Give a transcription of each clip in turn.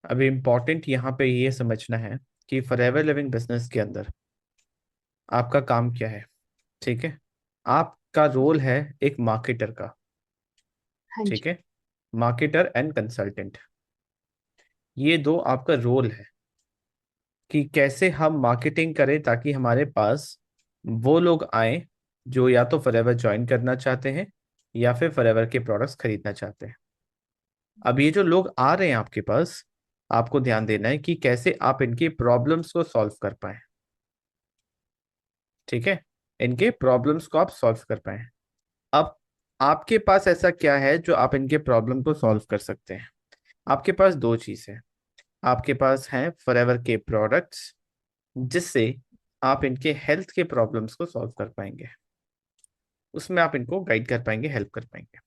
अभी इम्पोर्टेंट यहाँ पे ये समझना है कि फॉरएवर लिविंग बिजनेस के अंदर आपका काम क्या है। ठीक है, आपका रोल है एक मार्केटर का। हाँ ठीक जी। है, मार्केटर एंड कंसल्टेंट, ये दो आपका रोल है कि कैसे हम मार्केटिंग करें ताकि हमारे पास वो लोग आए जो या तो फॉरएवर ज्वाइन करना चाहते हैं या फिर फॉरएवर के प्रोडक्ट्स खरीदना चाहते हैं। अब ये जो लोग आ रहे हैं आपके पास, आपको ध्यान देना है कि कैसे आप इनकी प्रॉब्लम्स को सॉल्व कर पाए। ठीक है, इनके प्रॉब्लम्स को आप सॉल्व कर पाए। अब आपके पास ऐसा क्या है जो आप इनके प्रॉब्लम को सॉल्व कर सकते हैं। आपके पास दो चीज है। आपके पास हैं फॉरएवर के प्रोडक्ट्स जिससे आप इनके हेल्थ के प्रॉब्लम्स को सॉल्व कर पाएंगे, उसमें आप इनको गाइड कर पाएंगे, हेल्प कर पाएंगे।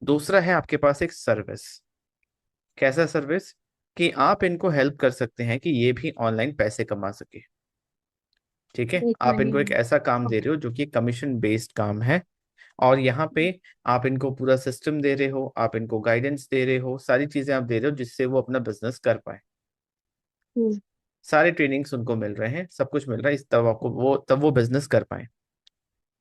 दूसरा है आपके पास एक सर्विस। कैसा सर्विस? कि आप इनको हेल्प कर सकते हैं कि ये भी ऑनलाइन पैसे कमा सके। ठीक है, मेक आप मनी। इनको एक ऐसा काम दे ओके। रहे हो जो कि कमीशन बेस्ड काम है। और यहाँ पे आप इनको पूरा सिस्टम दे रहे हो, आप इनको गाइडेंस दे रहे हो, सारी चीजें आप दे रहे हो जिससे वो अपना बिजनेस कर पाए। हम्म। सारे ट्रेनिंग्स उनको मिल रहे हैं, सब कुछ मिल रहा है इस तब आपको वो बिजनेस कर पाए।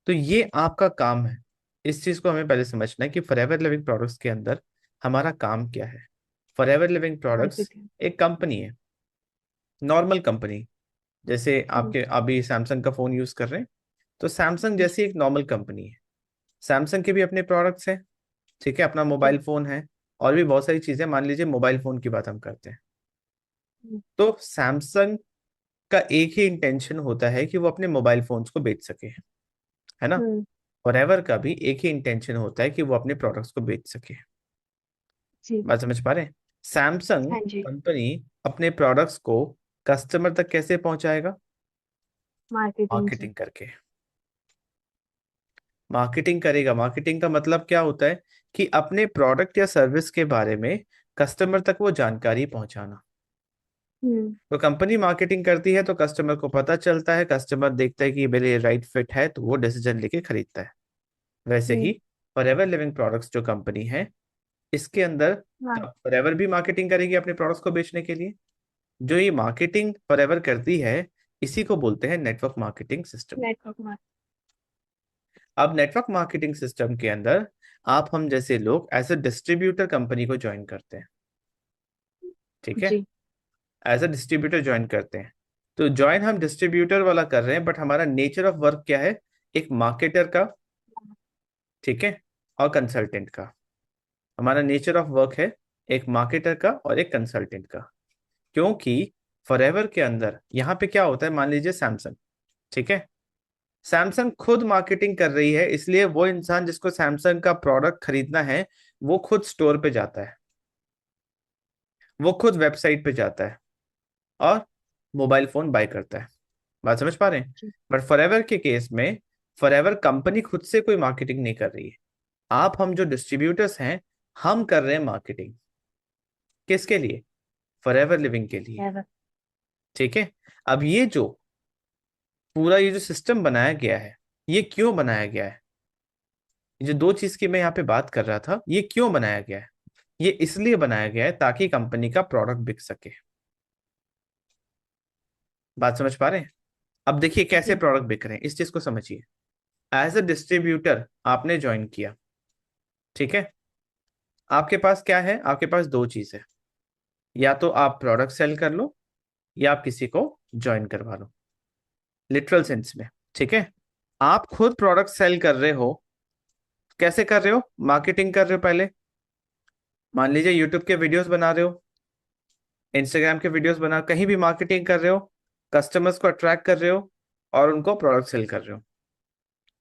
तो ये आपका काम है। इस चीज को हमें पहले समझना है कि फॉरएवर लिविंग प्रोडक्ट्स के अंदर हमारा काम क्या है। Forever living products marketing. एक कंपनी है, नॉर्मल कंपनी। जैसे हम्म। आपके अभी सैमसंग का फोन यूज कर रहे हैं, तो सैमसंग जी। जैसी एक नॉर्मल कंपनी है। सैमसंग के भी अपने प्रोडक्ट्स हैं। ठीक है, अपना जी। मोबाइल फोन है और भी बहुत सारी चीजें। मान लीजिए मोबाइल फोन की बात हम करते हैं, हम्म। तो सैमसंग का एक ही इंटेंशन होता है कि वो अपने मोबाइल फोन्स को बेच सके, है ना। हम्म। फॉरएवर का भी एक ही इंटेंशन होता है कि वो अपने प्रोडक्ट्स को बेच सके। जी। बात समझ पा रहे हैं? सैमसंग हाँ जी। कंपनी अपने प्रोडक्ट्स को कस्टमर तक कैसे पहुंचाएगा? मार्केटिंग से। मार्केटिंग करके। मार्केटिंग करेगा। मार्केटिंग का मतलब क्या होता है? कि अपने प्रोडक्ट या सर्विस के बारे में कस्टमर तक वो जानकारी पहुंचाना। हम्म। तो कंपनी मार्केटिंग करती है तो कस्टमर को पता चलता है, कस्टमर देखता है कि मेरे लिए राइट फिट है तो वो डिसीजन लेके खरीदता है। वैसे ही हम्म। फॉरएवर लिविंग प्रोडक्ट्स जो कंपनी है, इसके अंदर हाँ। फॉरएवर भी मार्केटिंग करेगी अपने प्रोडक्ट्स को बेचने के लिए। जो ये मार्केटिंग फॉरएवर करती है, इसी को बोलते हैं network marketing system. Network marketing. अब नेटवर्क मार्केटिंग सिस्टम के अंदर आप हम जैसे लोग एज अ डिस्ट्रीब्यूटर कंपनी को ज्वाइन करते हैं। ठीक है, जी। एज अ डिस्ट्रीब्यूटर ज्वाइन करते हैं। तो ज्वाइन हम डिस्ट्रीब्यूटर वाला कर रहे हैं, बट हमारा नेचर ऑफ वर्क क्या है? एक मार्केटर का, ठीक है, और कंसल्टेंट का। हमारा नेचर ऑफ वर्क है एक मार्केटर का और एक कंसल्टेंट का। क्योंकि फॉरएवर के अंदर यहाँ पे क्या होता है, मान लीजिए सैमसंग, ठीक है, सैमसंग खुद मार्केटिंग कर रही है, इसलिए वो इंसान जिसको सैमसंग का प्रोडक्ट खरीदना है, वो खुद स्टोर पे जाता है, वो खुद वेबसाइट पे जाता है और मोबाइल फोन बाय करता है। बात समझ पा रहे हैं? जी। बट फॉरएवर के केस में फॉरएवर कंपनी खुद से कोई मार्केटिंग नहीं कर रही है। आप हम जो डिस्ट्रीब्यूटर्स हैं, हम कर रहे हैं मार्केटिंग। किसके लिए? फॉरएवर लिविंग के लिए। नेवर। ठीक है, अब ये जो पूरा ये जो सिस्टम बनाया गया है, ये क्यों बनाया गया है? ये जो दो चीज की मैं यहाँ पे बात कर रहा था, ये क्यों बनाया गया है? ये इसलिए बनाया गया है ताकि कंपनी का प्रोडक्ट बिक सके। बात समझ पा रहे हैं? अब देखिए कैसे जी। प्रोडक्ट बिक रहे हैं, इस चीज को समझिए। एज अ डिस्ट्रीब्यूटर आपने ज्वाइन किया, ठीक है। आपके पास क्या है? आपके पास दो चीज है। या तो आप प्रोडक्ट सेल कर लो या आप किसी को ज्वाइन करवा लो, लिटरल सेंस में। ठीक है, आप खुद प्रोडक्ट सेल कर रहे हो। कैसे कर रहे हो? मार्केटिंग कर रहे हो पहले। मान लीजिए यूट्यूब के वीडियोस बना रहे हो, इंस्टाग्राम के वीडियोस बना, कहीं भी मार्केटिंग कर रहे हो, कस्टमर्स को अट्रैक्ट कर रहे हो और उनको प्रोडक्ट सेल कर रहे हो।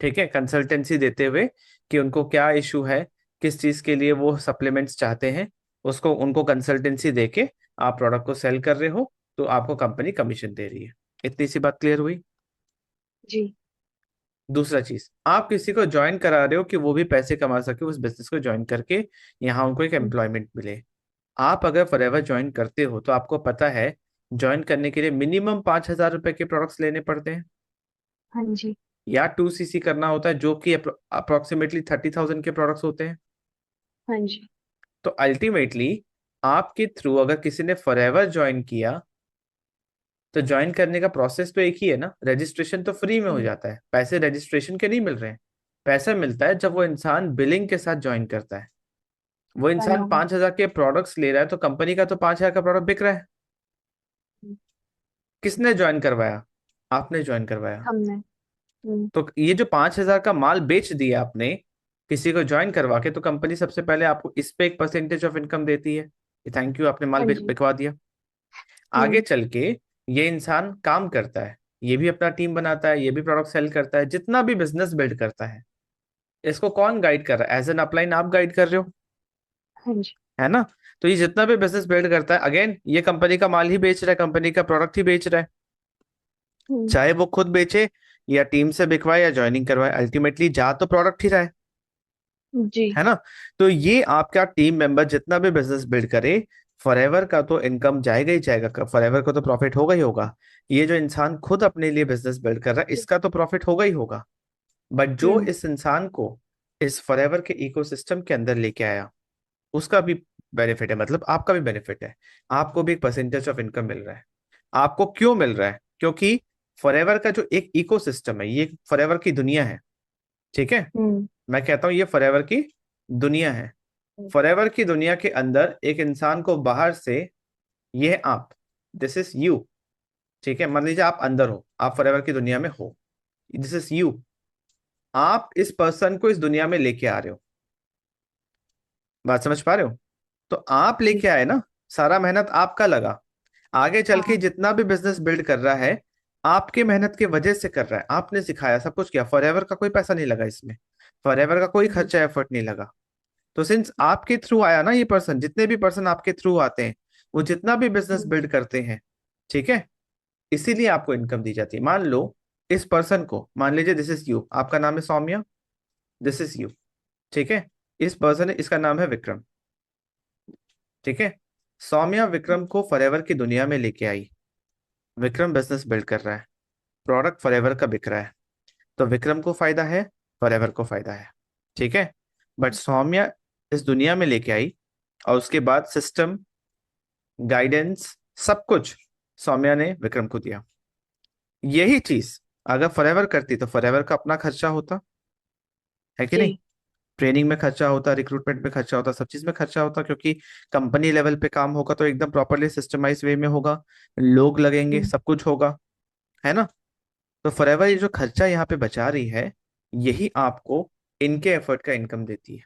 ठीक है, कंसल्टेंसी देते हुए कि उनको क्या इशू है, किस चीज के लिए वो सप्लीमेंट्स चाहते हैं, उसको उनको कंसल्टेंसी देके आप प्रोडक्ट को सेल कर रहे हो, तो आपको कंपनी कमीशन दे रही है। इतनी सी बात क्लियर हुई? जी। दूसरा चीज, आप किसी को ज्वाइन करा रहे हो कि वो भी पैसे कमा सके उस बिजनेस को ज्वाइन करके, यहाँ उनको एक हम्म। एम्प्लॉयमेंट मिले। आप अगर फॉरएवर ज्वाइन करते हो तो आपको पता है ज्वाइन करने के लिए मिनिमम 5,000 रुपए के प्रोडक्ट्स लेने पड़ते हैं, हाँ जी। या 2 सीसी करना होता है जो कि अप्रोक्सीमेटली 30,000 के प्रोडक्ट्स होते हैं। हाँ जी। तो अल्टीमेटली आपके थ्रू अगर किसी ने फॉरएवर ज्वाइन किया तो ज्वाइन करने का प्रोसेस तो एक ही है ना, रजिस्ट्रेशन तो फ्री में हो हम्म, जाता है, पैसे रजिस्ट्रेशन के नहीं मिल रहे हैं। पैसा मिलता है जब वो इंसान बिलिंग के साथ ज्वाइन करता है। वो डन इंसान हो गया। 5,000 के प्रोडक्ट्स ले रहा है तो कंपनी का तो 5,000 का प्रोडक्ट बिक रहा है। हम्म, किसने ज्वाइन करवाया? आपने ज्वाइन करवाया। हमने। तो ये जो 5,000 का माल बेच दिया आपने किसी को ज्वाइन करवा के, तो कंपनी सबसे पहले आपको इस पे एक परसेंटेज ऑफ इनकम देती है कि थैंक यू आपने माल हाँ जी। बिकवा दिया। आगे हम्म। चल के ये इंसान काम करता है, ये भी अपना टीम बनाता है, ये भी प्रोडक्ट सेल करता है, जितना भी बिजनेस बिल्ड करता है, इसको कौन गाइड कर रहा है? एज एन अपलाइन आप गाइड कर रहे हो, हाँ जी। है ना? तो ये जितना भी बिजनेस बिल्ड करता है, अगेन ये कंपनी का माल ही बेच रहा है, कंपनी का प्रोडक्ट ही बेच रहा है। हम्म। चाहे वो खुद बेचे या टीम से बिकवाए या ज्वाइनिंग करवाए, अल्टीमेटली जा तो प्रोडक्ट ही रहा जी। है ना? तो ये आपका टीम मेंबर जितना भी बिजनेस बिल्ड करे, फॉरएवर का तो इनकम जाएगा ही जाएगा, फॉरएवर को तो प्रॉफिट होगा ही होगा। ये जो इंसान खुद अपने लिए बिजनेस बिल्ड कर रहा है, इसका तो प्रॉफिट होगा ही होगा। बट जो हम्म। इस इंसान को इस फॉरएवर के इकोसिस्टम के अंदर लेके आया, उसका भी बेनिफिट है, मतलब आपका भी बेनिफिट है। आपको भी एक परसेंटेज ऑफ इनकम मिल रहा है। आपको क्यों मिल रहा है? क्योंकि फॉरएवर का जो एक इकोसिस्टम है, ये फॉरएवर की दुनिया है। ठीक है, हम्म। मैं कहता हूं ये फॉरएवर की दुनिया है। फॉरएवर की दुनिया के अंदर एक इंसान को बाहर से, ये है आप, दिस इज यू। ठीक है, मान लीजिए आप अंदर हो, आप फॉरएवर की दुनिया में हो, दिस इज यू। आप इस पर्सन को इस दुनिया में लेके आ रहे हो। बात समझ पा रहे हो? तो आप जी। लेके आए ना, सारा मेहनत आपका लगा। आगे चल के हाँ। जितना भी बिजनेस बिल्ड कर रहा है, आपके मेहनत की वजह से कर रहा है, आपने सिखाया, सब कुछ किया, फॉरएवर का कोई पैसा नहीं लगा इसमें, फॉरएवर का कोई हम्म। खर्चा एफर्ट नहीं लगा। तो सिंस आपके थ्रू आया ना ये पर्सन, जितने भी पर्सन आपके थ्रू आते हैं, वो जितना भी बिजनेस हम्म। बिल्ड करते हैं, ठीक है, इसीलिए आपको इनकम दी जाती है। मान लो इस पर्सन को, मान लीजिए दिस इज यू, आपका नाम है सौम्या, दिस इज यू। ठीक है, इस पर्सन है, इसका नाम है विक्रम। ठीक है, सौम्या विक्रम को फॉरएवर की दुनिया में लेके आई। विक्रम बिजनेस बिल्ड कर रहा है, प्रोडक्ट फॉरएवर का बिक रहा है, तो विक्रम को फायदा है, फॉरएवर को फायदा है। ठीक है, बट सौम्या इस दुनिया में लेके आई, और उसके बाद सिस्टम, गाइडेंस, सब कुछ सौम्या ने विक्रम को दिया। यही चीज अगर फॉरएवर करती तो फॉरएवर का अपना खर्चा होता, है कि नहीं? जी। ट्रेनिंग में खर्चा होता, रिक्रूटमेंट में खर्चा होता, सब चीज में खर्चा होता, क्योंकि कंपनी लेवल पे काम होगा तो एकदम प्रॉपरली सिस्टमाइज वे में होगा, लोग लगेंगे, हम्म। सब कुछ होगा, है ना? तो फॉरएवर ये जी। जो खर्चा यहाँ पे बचा रही है, यही आपको इनके एफर्ट का इनकम देती है।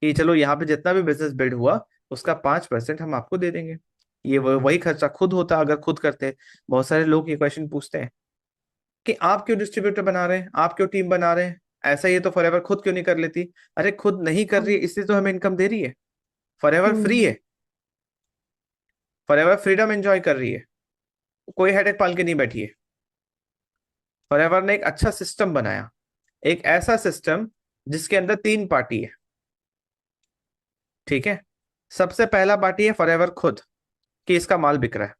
कि चलो यहाँ पे जितना भी बिजनेस बिल्ड हुआ, उसका 5% हम आपको दे देंगे। ये वही खर्चा खुद होता अगर खुद करते। बहुत सारे लोग ये क्वेश्चन पूछते हैं कि आप क्यों डिस्ट्रीब्यूटर बना रहे हैं, आप क्यों टीम बना रहे हैं, ऐसा ये तो फॉरएवर खुद क्यों नहीं कर लेती? अरे खुद नहीं कर रही हाँ। है इसलिए तो हमें इनकम दे रही है। फॉरएवर फ्री हम्म। है, फॉरएवर फ्रीडम एंजॉय कर रही है, कोई हेडेक पाल के नहीं बैठी है। फॉरएवर ने एक अच्छा सिस्टम बनाया, एक ऐसा सिस्टम जिसके अंदर 3 पार्टी है। ठीक है, सबसे पहला पार्टी है फॉरएवर खुद, कि इसका माल बिक रहा है।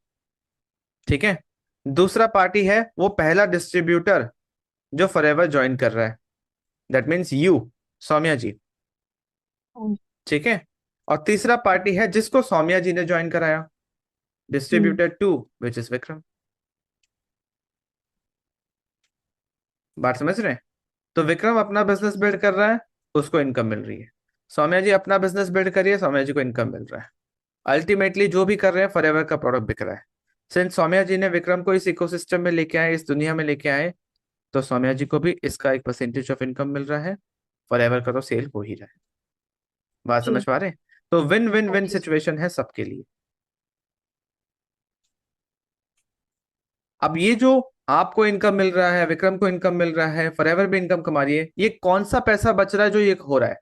ठीक है, दूसरा पार्टी है वो पहला डिस्ट्रीब्यूटर जो फॉरएवर ज्वाइन कर रहा है, दैट मीन्स यू, सौम्या जी। हाँ। ठीक है, और तीसरा पार्टी है जिसको सौम्या जी ने ज्वाइन कराया, hmm. Distributor two, which is Vikram. बात समझ रहे हैं? तो विक्रम अपना बिजनेस बिल्ड कर रहा है, उसको इनकम मिल रही है। सौम्या जी अपना बिजनेस बिल्ड करिए, सौम्या जी को इनकम मिल रहा है। अल्टीमेटली जो भी कर रहे हैं, फॉरएवर का प्रोडक्ट बिक रहा है। सिंस सौम्या जी ने विक्रम को इस इकोसिस्टम में लेके आए, इस दुनिया में लेके आए, तो सौम्या जी को भी इसका एक परसेंटेज ऑफ इनकम मिल रहा है। फॉरएवर का तो सेल हो ही रहा है। बात समझ जी। पा रहे हैं? तो विन विन हाँ विन जी। सिचुएशन है सबके लिए। अब ये जो आपको इनकम मिल रहा है, विक्रम को इनकम मिल रहा है, फॉरएवर भी इनकम कमा रही है, ये कौन सा पैसा बच रहा है जो ये हो रहा है?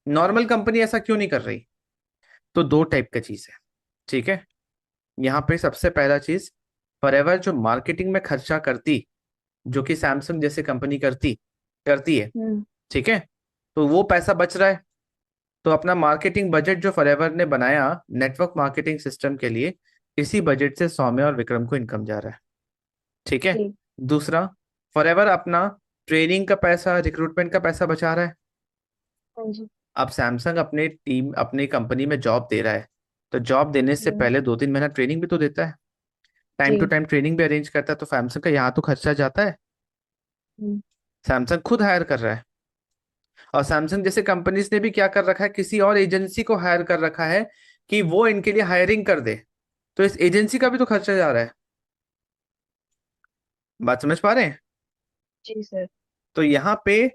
नॉर्मल कंपनी ऐसा क्यों नहीं कर रही? तो दो टाइप का चीज है। ठीक है, यहाँ पे सबसे पहला चीज, फॉरएवर जो मार्केटिंग में खर्चा करती, जो कि सैमसंग जैसे कंपनी करती करती है, हम्म। ठीक है, तो वो पैसा बच रहा है। तो अपना मार्केटिंग बजट जो फॉरएवर ने बनाया नेटवर्क मार्केटिंग सिस्टम के लिए, इसी बजट से सौम्या और विक्रम को इनकम जा रहा है। ठीक है, जी। दूसरा, फॉरएवर अपना ट्रेनिंग का पैसा, रिक्रूटमेंट का पैसा बचा रहा है। हाँ जी। अब सैमसंग अपनी कंपनी में जॉब दे रहा है, तो जॉब देने से हम्म, पहले 2-3 महीना ट्रेनिंग भी तो देता है, टाइम टू जी। टाइम ट्रेनिंग भी अरेंज करता है, तो सैमसंग का यहाँ तो खर्चा जाता है। हम्म, सैमसंग खुद हायर कर रहा है। और सैमसंग जैसे कंपनीज ने भी क्या कर रखा है, किसी और एजेंसी को हायर कर रखा है कि वो इनके लिए हायरिंग कर दे, तो इस एजेंसी का भी तो खर्चा जा रहा है। बात समझ पा रहे हैं? जी सर। तो यहाँ पे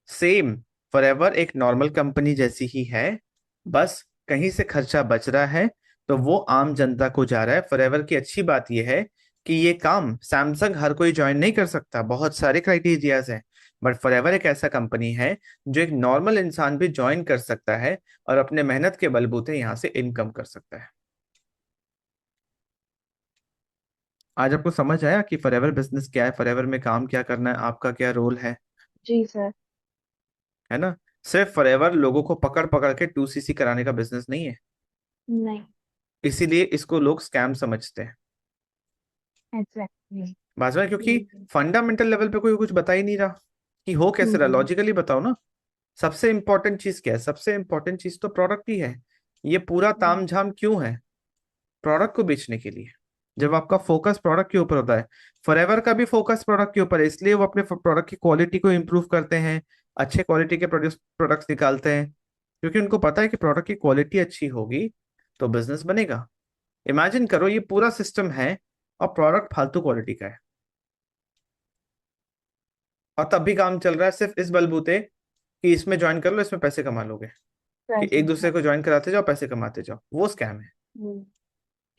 सेम फॉरएवर एक नॉर्मल कंपनी जैसी ही है, बस कहीं से खर्चा बच रहा है तो वो आम जनता को जा रहा है। फॉरएवर की अच्छी बात यह है कि ये काम सैमसंग हर कोई ज्वाइन नहीं कर सकता, बहुत सारे क्राइटेरियाज हैं, बट फॉरएवर एक ऐसा कंपनी है जो एक नॉर्मल इंसान भी ज्वाइन कर सकता है और अपने मेहनत के बलबूते यहाँ से इनकम कर सकता है। आज आपको समझ आया कि फॉरएवर बिजनेस क्या है, फॉरएवर में काम क्या करना है, आपका क्या रोल जी सर। है ना? सिर्फ फॉरएवर लोगों को पकड़ पकड़ के 2cc कराने का बिजनेस नहीं है, नहीं। इसीलिए इसको लोग स्कैम समझते हैं। एग्जैक्टली। बात में क्योंकि जी। फंडामेंटल लेवल पे कोई कुछ बता ही नहीं रहा कि हो कैसे रहा, हम्म। लॉजिकली बताओ ना। सबसे इंपॉर्टेंट चीज क्या है? सबसे इंपॉर्टेंट चीज तो प्रोडक्ट ही है। ये पूरा हम्म, तामझाम क्यों है? प्रोडक्ट को बेचने के लिए। जब आपका फोकस प्रोडक्ट के ऊपर होता है, फॉरएवर का भी फोकस प्रोडक्ट के ऊपर है, इसलिए वो अपने प्रोडक्ट की क्वालिटी को इम्प्रूव करते हैं, अच्छे क्वालिटी के प्रोडक्ट्स निकालते हैं, क्योंकि उनको पता है कि प्रोडक्ट की क्वालिटी अच्छी होगी तो बिजनेस बनेगा। इमेजिन करो ये पूरा सिस्टम है और प्रोडक्ट फालतू क्वालिटी का है, और तब भी काम चल रहा है सिर्फ इस बलबूते कि इसमें ज्वाइन कर लो, इसमें पैसे कमा लोगे, कि पैसे एक दूसरे हाँ। को ज्वाइन कराते जाओ पैसे कमाते जाओ, वो स्कैम हम्म,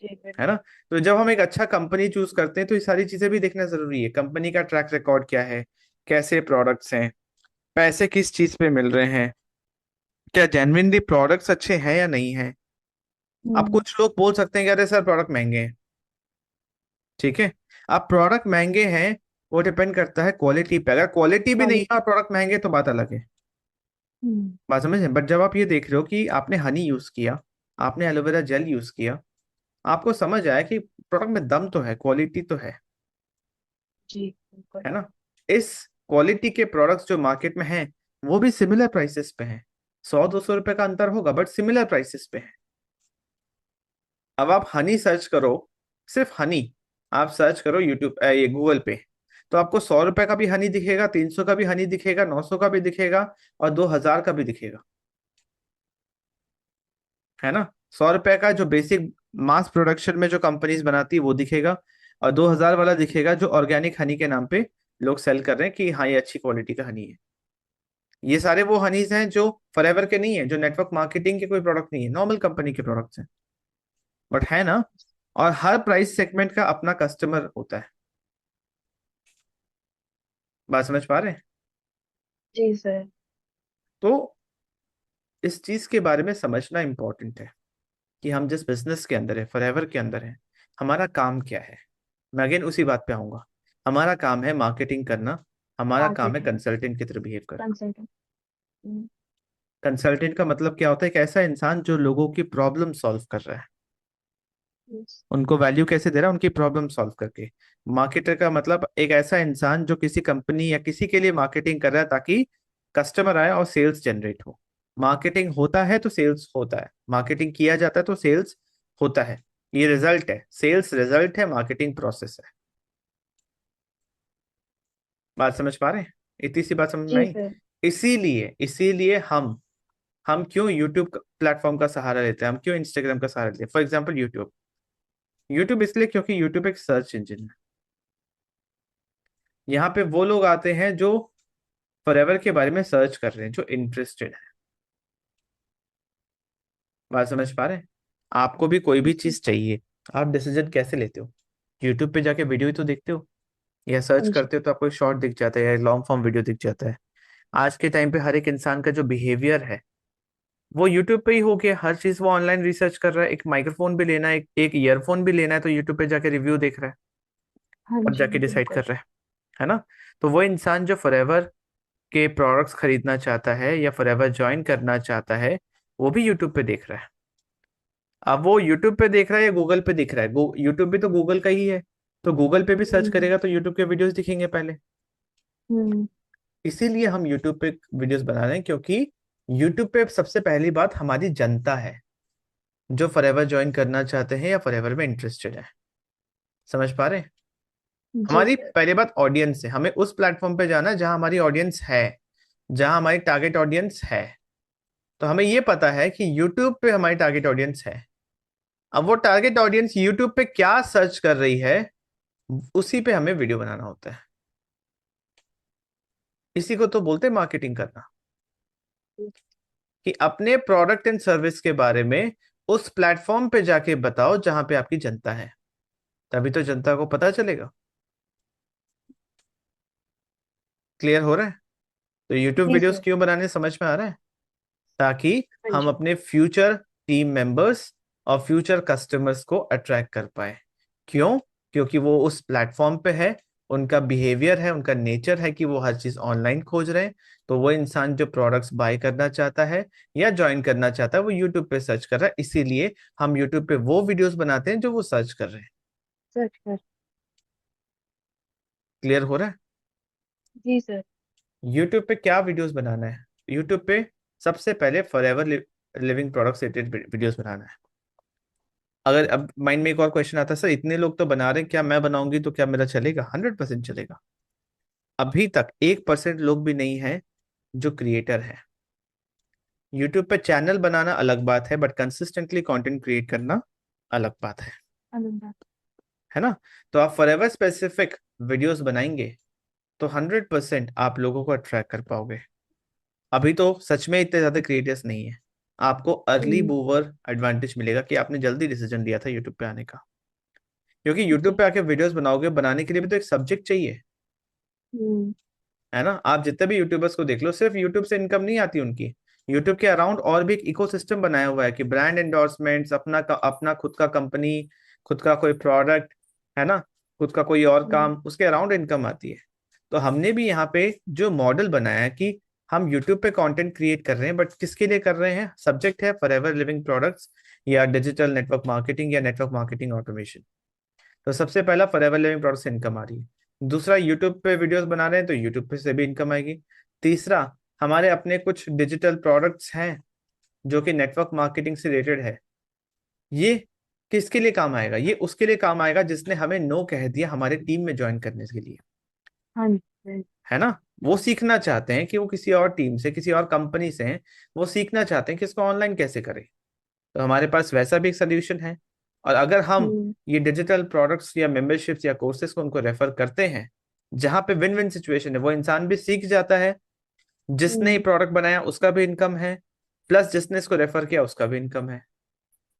जी है बिल्कुल। ना? तो जब हम एक अच्छा कंपनी चूज करते हैं तो ये सारी चीजें भी देखना जरूरी है। कंपनी का ट्रैक रिकॉर्ड क्या है, कैसे प्रोडक्ट्स हैं, पैसे किस चीज पे मिल रहे हैं, क्या जेन्युइनली प्रोडक्ट्स अच्छे हैं या नहीं है। अब हम्म। कुछ लोग बोल सकते हैं कि अरे सर प्रोडक्ट महंगे हैं, ठीक है। अब प्रोडक्ट महंगे हैं, वो डिपेंड करता है क्वालिटी पे, अगर क्वालिटी भी नहीं है और क्वालिटी। प्रोडक्ट महंगे तो बात अलग है। हम्म। बात समझ बट जब आप ये देख रहे हो कि आपने हनी यूज किया, आपने एलोवेरा जेल यूज किया, आपको समझ आया कि प्रोडक्ट में दम तो है, क्वालिटी तो जी बिल्कुल। है ना? इस क्वालिटी के प्रोडक्ट्स जो मार्केट में हैं वो भी सिमिलर प्राइसेस पे हैं, 100-200 रुपए का अंतर होगा बट सिमिलर प्राइसेस पे है। अब आप हनी सर्च करो, सिर्फ हनी आप सर्च करो यूट्यूब ये गूगल पे, तो आपको 100 रुपए का भी हनी दिखेगा, 300 का भी हनी दिखेगा, 900 का भी दिखेगा, और 2000 का भी दिखेगा, है ना? 100 रुपए का जो बेसिक मास प्रोडक्शन में जो कंपनीज बनाती है वो दिखेगा, और 2000 वाला दिखेगा जो ऑर्गेनिक हनी के नाम पे लोग सेल कर रहे हैं कि हाँ ये अच्छी क्वालिटी का हनी है। ये सारे वो हनीज हैं जो फॉरएवर के नहीं है, जो नेटवर्क मार्केटिंग के कोई प्रोडक्ट नहीं है, नॉर्मल कंपनी के प्रोडक्ट्स हैं, बट है ना? और हर प्राइस सेगमेंट का अपना कस्टमर होता है। बात समझ पा रहे हैं? जी सर। तो इस चीज के बारे में समझना इंपॉर्टेंट है कि हम जिस बिजनेस के अंदर है, फॉरएवर के अंदर है, हमारा काम क्या है। मैं अगेन उसी बात पे आऊंगा, हमारा काम है मार्केटिंग करना, हमारा काम है मार्केटिंग। कंसल्टेंट की तरह बिहेव करना। कंसल्टेंट। कंसल्टेंट का मतलब क्या होता है? एक ऐसा इंसान जो लोगों की प्रॉब्लम सॉल्व कर रहा है, उनको वैल्यू कैसे दे रहा है, उनकी प्रॉब्लम सॉल्व करके। मार्केटर का मतलब एक ऐसा इंसान जो किसी कंपनी या किसी के लिए मार्केटिंग कर रहा है ताकि कस्टमर आए और सेल्स जनरेट हो। मार्केटिंग होता है तो सेल्स होता है, मार्केटिंग किया जाता है तो सेल्स होता है। ये रिजल्ट है, सेल्स रिजल्ट है, मार्केटिंग प्रोसेस है। बात समझ पा रहे हैं? इतनी सी बात समझ में जी आई? सर। इसीलिए इसीलिए हम क्यों यूट्यूब प्लेटफॉर्म का सहारा लेते हैं, हम क्यों इंस्टाग्राम का सहारा लेते हैं? फॉर एग्जाम्पल यूट्यूब, यूट्यूब इसलिए क्योंकि यूट्यूब एक सर्च इंजन है। यहाँ पे वो लोग आते हैं जो फॉरएवर के बारे में सर्च कर रहे हैं, जो इंटरेस्टेड है। बात समझ पा रहे हैं? आपको भी कोई भी जी। चीज चाहिए, आप डिसीजन कैसे लेते हो? यूट्यूब पे जाके वीडियो ही तो देखते हो, या सर्च हाँ जी। करते हो तो आपको एक शॉर्ट दिख जाता है या लॉन्ग फॉर्म वीडियो दिख जाता है। आज के टाइम पे हर एक इंसान का जो बिहेवियर है वो यूट्यूब पे ही हो गया, हर चीज वो ऑनलाइन रिसर्च कर रहा है। एक माइक्रोफोन भी लेना है, एक ईयरफोन भी लेना है, तो यूट्यूब पे जाके रिव्यू देख रहा है हाँ और जी जाके डिसाइड बिल्कुल। कर रहा है ना? तो वो इंसान जो फॉरएवर के प्रोडक्ट्स खरीदना चाहता है या फॉरएवर ज्वाइन करना चाहता है, वो भी यूट्यूब पे देख रहा है। अब वो यूट्यूब पे देख रहा है या गूगल पे दिख रहा है, यूट्यूब भी तो गूगल का ही है, तो गूगल पे भी सर्च हम्म। करेगा तो यूट्यूब के वीडियोस दिखेंगे पहले। हम्म। इसीलिए हम यूट्यूब पे वीडियोस बना रहे हैं, क्योंकि यूट्यूब पे सबसे पहली बात हमारी जनता है, जो फॉरएवर ज्वाइन करना चाहते हैं या फॉरएवर में इंटरेस्टेड है। समझ पा रहे हैं? जी हमारी सर। पहली बात ऑडियंस है, हमें उस प्लेटफॉर्म पे जाना है जहां हमारी ऑडियंस है, जहां हमारी टारगेट ऑडियंस है। तो हमें ये पता है कि यूट्यूब पे हमारी टारगेट ऑडियंस है। अब वो टारगेट ऑडियंस यूट्यूब पे क्या सर्च कर रही है, उसी पे हमें वीडियो बनाना होता है। इसी को तो बोलते हैं मार्केटिंग करना, कि अपने प्रोडक्ट एंड सर्विस के बारे में उस प्लेटफॉर्म पे जाके बताओ जहां पे आपकी जनता है, तभी तो जनता को पता चलेगा। क्लियर हो रहा है? तो यूट्यूब जी वीडियोस सर। क्यों बनाने, समझ में आ रहा है? ताकि हाँ हम जी। अपने फ्यूचर टीम मेंबर्स और फ्यूचर कस्टमर्स को अट्रैक्ट कर पाए। क्यों? क्योंकि वो उस प्लेटफॉर्म पे है, उनका बिहेवियर है, उनका नेचर है कि वो हर चीज ऑनलाइन खोज रहे हैं। तो वो इंसान जो प्रोडक्ट्स बाय करना चाहता है या ज्वाइन करना चाहता है, वो यूट्यूब पे सर्च कर रहा है। इसीलिए हम यूट्यूब पे वो वीडियोस बनाते हैं जो वो सर्च कर रहे हैं। सच सर। क्लियर हो रहा है? जी सर। यूट्यूब पे क्या वीडियोस बनाना है? यूट्यूब पे सबसे पहले forever living products related videos बनाना है। अगर अब माइंड में एक और क्वेश्चन आता है, सर इतने लोग तो बना रहे हैं, क्या मैं बनाऊंगी तो क्या मेरा चलेगा? 100% चलेगा। अभी तक 1% लोग भी नहीं है जो क्रिएटर है। यूट्यूब पे चैनल बनाना अलग बात है, बट कंसिस्टेंटली कंटेंट क्रिएट करना अलग बात अलविदा। है ना? तो आप फॉरएवर स्पेसिफिक वीडियोस बनाएंगे तो 100% आप लोगों को अट्रैक्ट कर पाओगे। अभी तो सच में इतने ज्यादा क्रिएटर्स नहीं है। आपको अर्ली हम्म। मूवर एडवांटेज मिलेगा कि आपने जल्दी डिसीजन लिया था यूट्यूब पे आने का। क्योंकि यूट्यूब जी। पे आके वीडियोस बनाओगे, बनाने के लिए भी तो एक सब्जेक्ट चाहिए, हम्म। है ना? आप जितने भी यूट्यूबर्स को देख लो, सिर्फ यूट्यूब से इनकम नहीं आती उनकी। यूट्यूब के अराउंड और भी एक इकोसिस्टम बनाया हुआ है कि ब्रांड एंडोर्समेंट्स, अपना खुद का कंपनी, खुद का कोई प्रोडक्ट, है ना, खुद का कोई और हम्म। काम, उसके अराउंड इनकम आती है। तो हमने भी यहाँ पे जो मॉडल बनाया है कि हम यूट्यूब पे कंटेंट क्रिएट कर रहे हैं, बट किसके लिए कर रहे हैं? सब्जेक्ट है फॉरएवर लिविंग प्रोडक्ट्स या डिजिटल नेटवर्क मार्केटिंग या नेटवर्क मार्केटिंग ऑटोमेशन। तो सबसे पहला फॉरएवर लिविंग प्रोडक्ट से इनकम आ रही है। दूसरा, यूट्यूब पे वीडियोस बना रहे हैं तो यूट्यूब पे से भी इनकम आएगी। तीसरा, हमारे अपने कुछ डिजिटल प्रोडक्ट्स हैं जो कि नेटवर्क मार्केटिंग से रिलेटेड है। ये किसके लिए काम आएगा? ये उसके लिए काम आएगा जिसने हमें नो कह दिया हमारे टीम में ज्वाइन करने के लिए, हाँ जी सर। है ना? वो सीखना चाहते हैं कि वो किसी और टीम से, किसी और कंपनी से हैं, वो सीखना चाहते हैं कि इसको ऑनलाइन कैसे करें। तो हमारे पास वैसा भी एक सोल्यूशन है। और अगर हम हम्म। ये डिजिटल प्रोडक्ट्स या मेंबरशिप्स या कोर्सेज को उनको रेफर करते हैं, जहां पे विन विन सिचुएशन है, वो इंसान भी सीख जाता है, जिसने ये हम्म। प्रोडक्ट बनाया उसका भी इनकम है, प्लस जिसने इसको रेफर किया उसका भी इनकम है।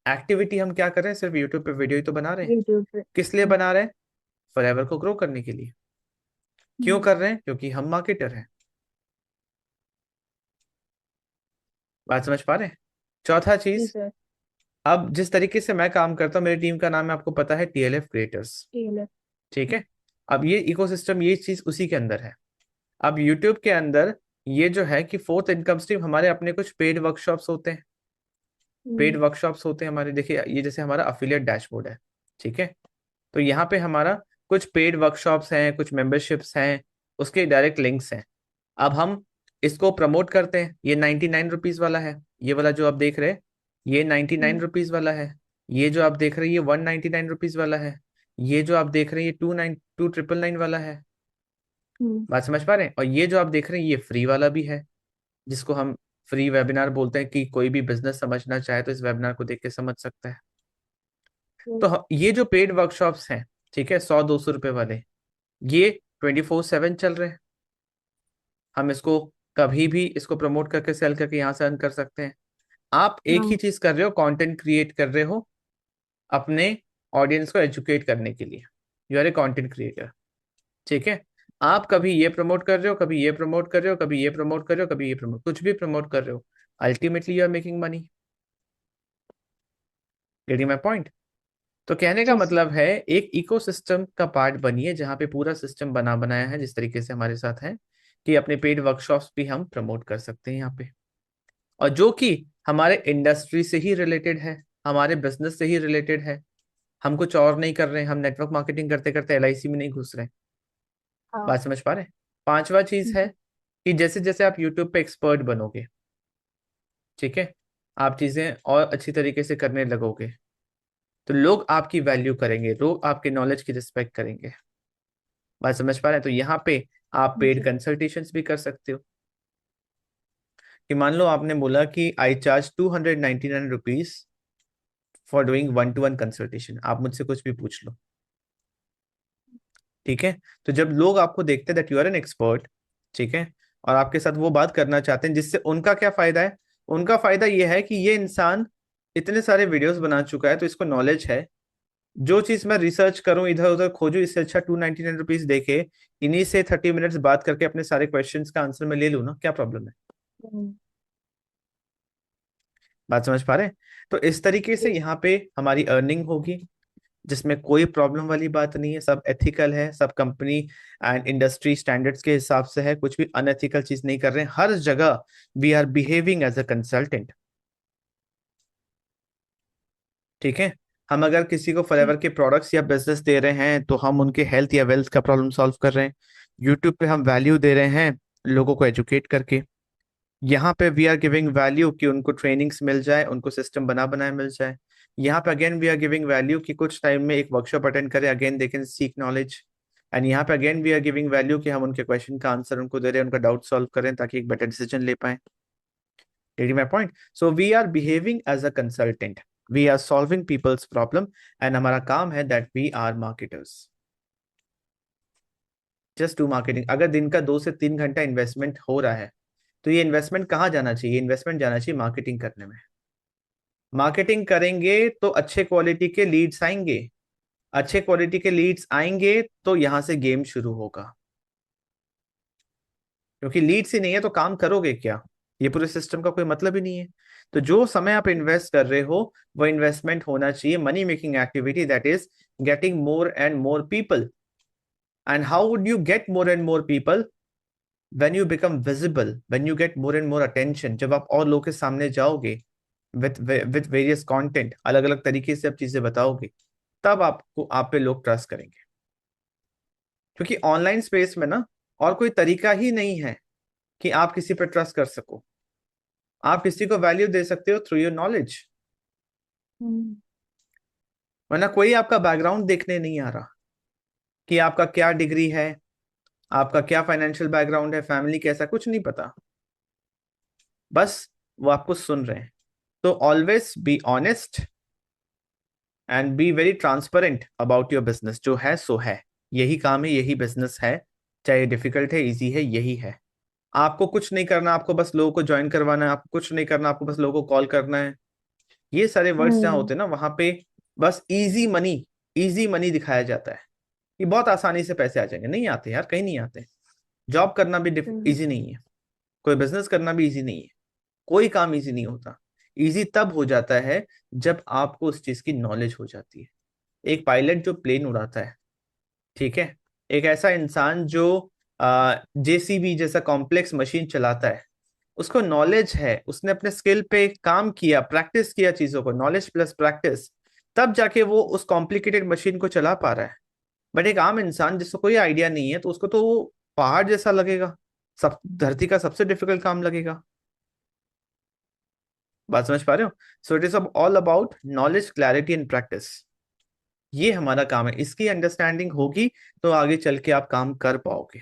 एक्टिविटी हम क्या कर रहे हैं? सिर्फ यूट्यूब पे वीडियो ही तो बना रहे हैं। यूट्यूब पे। किस लिए हाँ। बना रहे हैं? फॉरएवर को ग्रो करने के लिए। क्यों हम्म। कर रहे हैं? क्योंकि हम मार्केटर हैं। बात समझ पा रहे हैं? चौथा जी चीज, सर। अब जिस तरीके से मैं काम करता हूँ, मेरी टीम का नाम है, आपको पता है, टीएलएफ क्रिएटर्स। ठीक है। ठीक है? अब ये इकोसिस्टम, ये चीज उसी के अंदर है। अब यूट्यूब के अंदर ये जो है कि फोर्थ इनकम स्ट्रीम, हमारे अपने कुछ पेड वर्कशॉप्स होते हैं। पेड हम्म। वर्कशॉप्स होते हैं हमारे, देखिए ये जैसे हमारा अफिलिएट डैशबोर्ड है। ठीक है? तो यहाँ पे हमारा कुछ पेड वर्कशॉप्स हैं, कुछ मेंबरशिप्स हैं, उसके डायरेक्ट लिंक्स हैं। अब हम इसको प्रमोट करते हैं। ये 99 रुपीज वाला है, ये वाला जो आप देख रहे हैं, ये 99 रुपीज वाला है। ये जो आप देख रहे हैं, ये 199 रुपीज वाला है। ये जो आप देख रहे हैं, ये 2999 वाला है। हम्म। बात समझ पा रहे हैं? और ये जो आप देख रहे हैं, ये फ्री वाला भी है, जिसको हम फ्री वेबिनार बोलते हैं, कि कोई भी बिजनेस समझना चाहे तो इस वेबिनार को देख के समझ सकता है। तो ये जो पेड वर्कशॉप्स हैं, ठीक है, 100-200 रुपए वाले, ये 24/7 चल रहे हैं। हम इसको कभी भी इसको प्रमोट करके, सेल करके यहाँ से अर्न कर सकते हैं। आप एक ही हाँ। चीज कर रहे हो, कंटेंट क्रिएट कर रहे हो अपने ऑडियंस को एजुकेट करने के लिए। You are a content creator. ठीक है? आप कभी ये प्रमोट कर रहे हो, कभी ये प्रमोट कर रहे हो, कभी ये प्रमोट कर रहे हो, कभी ये प्रमोट, कुछ भी प्रमोट कर रहे हो, ultimately you are making money. Getting my point? तो कहने का जी सर। मतलब है, एक इकोसिस्टम का पार्ट बनिए जहां पे पूरा सिस्टम बना बनाया है, जिस तरीके से हमारे साथ है, कि अपने पेड वर्कशॉप्स भी हम प्रमोट कर सकते हैं यहाँ पे। और जो कि हमारे इंडस्ट्री से ही रिलेटेड है, हमारे बिजनेस से ही रिलेटेड है। हम कुछ और नहीं कर रहे हैं, हम नेटवर्क मार्केटिंग करते करते एलआईसी में नहीं घुस रहे हैं। हाँ। बात समझ पा रहे हैं? पांचवा चीज है जी। कि जैसे जैसे आप यूट्यूब पे एक्सपर्ट बनोगे, ठीक है, आप चीजें और अच्छी तरीके से करने लगोगे तो लोग आपकी वैल्यू करेंगे, लोग आपके नॉलेज की रिस्पेक्ट करेंगे। बात समझ पा रहे हैं? तो यहाँ पे आप पेड जी। कंसल्टेशंस भी कर सकते हो, कि मान लो आपने बोला कि आई charge 299 rupees for doing one two one consultation, आप मुझसे कुछ भी पूछ लो। ठीक है, तो जब लोग आपको देखते हैं that you are an expert, ठीक है, और आपके साथ वो बात करना चाहते हैं, जिससे उनका क्या फायदा है? उनका फायदा ये है कि ये इंसान इतने सारे वीडियोस बना चुका है तो इसको नॉलेज है। जो चीज मैं रिसर्च करूं, इधर उधर खोजूं, इससे अच्छा 299 रुपीज देके इन्हीं से 30 मिनट्स बात करके अपने सारे क्वेश्चंस का आंसर मैं ले लूं ना, क्या प्रॉब्लम है? हम्म। बात समझ पा रहे हैं? तो इस तरीके से जी। यहाँ पे हमारी अर्निंग होगी, जिसमें कोई प्रॉब्लम वाली बात नहीं है, सब एथिकल है, सब कंपनी एंड इंडस्ट्री स्टैंडर्ड्स के हिसाब से है, कुछ भी अनएथिकल चीज नहीं कर रहे हैं हर जगह। We are behaving as a consultant. ठीक है, हम अगर किसी को जी। फॉरएवर के प्रोडक्ट्स या बिजनेस दे रहे हैं तो हम उनके हेल्थ या वेल्थ का प्रॉब्लम सॉल्व कर रहे हैं। यूट्यूब पे हम वैल्यू दे रहे हैं लोगों को एजुकेट करके। यहाँ पे वी आर गिविंग वैल्यू कि उनको ट्रेनिंग्स मिल जाए, उनको सिस्टम बना बनाए मिल जाए। यहाँ पे again we are giving value कि कुछ टाइम में एक वर्कशॉप अटेंड करें, again they can seek knowledge. And यहाँ पे again we are giving value कि हम उनके क्वेश्चन का आंसर उनको दे रहे हैं, उनका डाउट सॉल्व करें ताकि एक बेटर डिसीजन ले पाए। Getting my point? So we are behaving as a consultant. We are solving people's problem and हमारा काम है that we are marketers. Just do marketing. अगर दिन का 2 से 3 घंटा इन्वेस्टमेंट हो रहा है तो ये इन्वेस्टमेंट कहाँ जाना चाहिए? इन्वेस्टमेंट जाना चाहिए मार्केटिंग करने में। मार्केटिंग करेंगे तो अच्छे क्वालिटी के लीड्स आएंगे, अच्छे क्वालिटी के लीड्स आएंगे तो यहां से गेम शुरू होगा। क्योंकि लीड्स ही नहीं है तो काम करोगे क्या? ये पूरे सिस्टम का कोई मतलब ही नहीं है। तो जो समय आप इन्वेस्ट कर रहे हो वो इन्वेस्टमेंट होना चाहिए money making activity, that is getting more and more people. And how would you get more and more people? When you become visible, when you get more and more attention, जब आप और लोगों के सामने जाओगे with various content, अलग अलग तरीके से आप चीजें बताओगे, तब आपको आप पे लोग ट्रस्ट करेंगे। क्योंकि ऑनलाइन स्पेस में ना और कोई तरीका ही नहीं है कि आप किसी पर ट्रस्ट कर सको। आप किसी को वैल्यू दे सकते हो थ्रू योर नॉलेज, हम्म। वरना कोई आपका बैकग्राउंड देखने नहीं आ रहा कि आपका क्या डिग्री है, आपका क्या फाइनेंशियल बैकग्राउंड है, फैमिली कैसा, कुछ नहीं पता। बस वो आपको सुन रहे हैं। तो always be honest and be very transparent about your business. जो है सो है, यही काम है, यही बिजनेस है, चाहे डिफिकल्ट है इजी है, यही है। आपको कुछ नहीं करना, आपको बस लोगों को ज्वाइन करवाना है, आपको कुछ नहीं करना, आपको बस लोगों को कॉल करना है। ये सारे वर्ड्स जहाँ हम्म। होते हैं ना वहां पे बस इजी मनी दिखाया जाता है कि बहुत आसानी से पैसे आ जाएंगे। नहीं आते यार, कहीं नहीं आते। जॉब करना भी हम्म। इजी नहीं है, कोई बिजनेस करना भी इजी नहीं है, कोई काम इजी नहीं होता। इजी तब हो जाता है जब आपको उस चीज की नॉलेज हो जाती है। एक पायलट जो प्लेन उड़ाता है, ठीक है, एक ऐसा इंसान जो जेसीबी जैसा कॉम्प्लेक्स मशीन चलाता है, उसको नॉलेज है, उसने अपने स्किल पे काम किया, प्रैक्टिस किया चीजों को, नॉलेज प्लस प्रैक्टिस, तब जाके वो उस कॉम्प्लिकेटेड मशीन को चला पा रहा है। बट एक आम इंसान जिसको कोई आइडिया नहीं है तो उसको तो वो पहाड़ जैसा लगेगा, सब धरती का सबसे डिफिकल्ट काम लगेगा। बात समझ पा रहे हो? So it is all about knowledge, clarity and practice. ये हमारा काम है, इसकी अंडरस्टैंडिंग होगी तो आगे चल के आप काम कर पाओगे।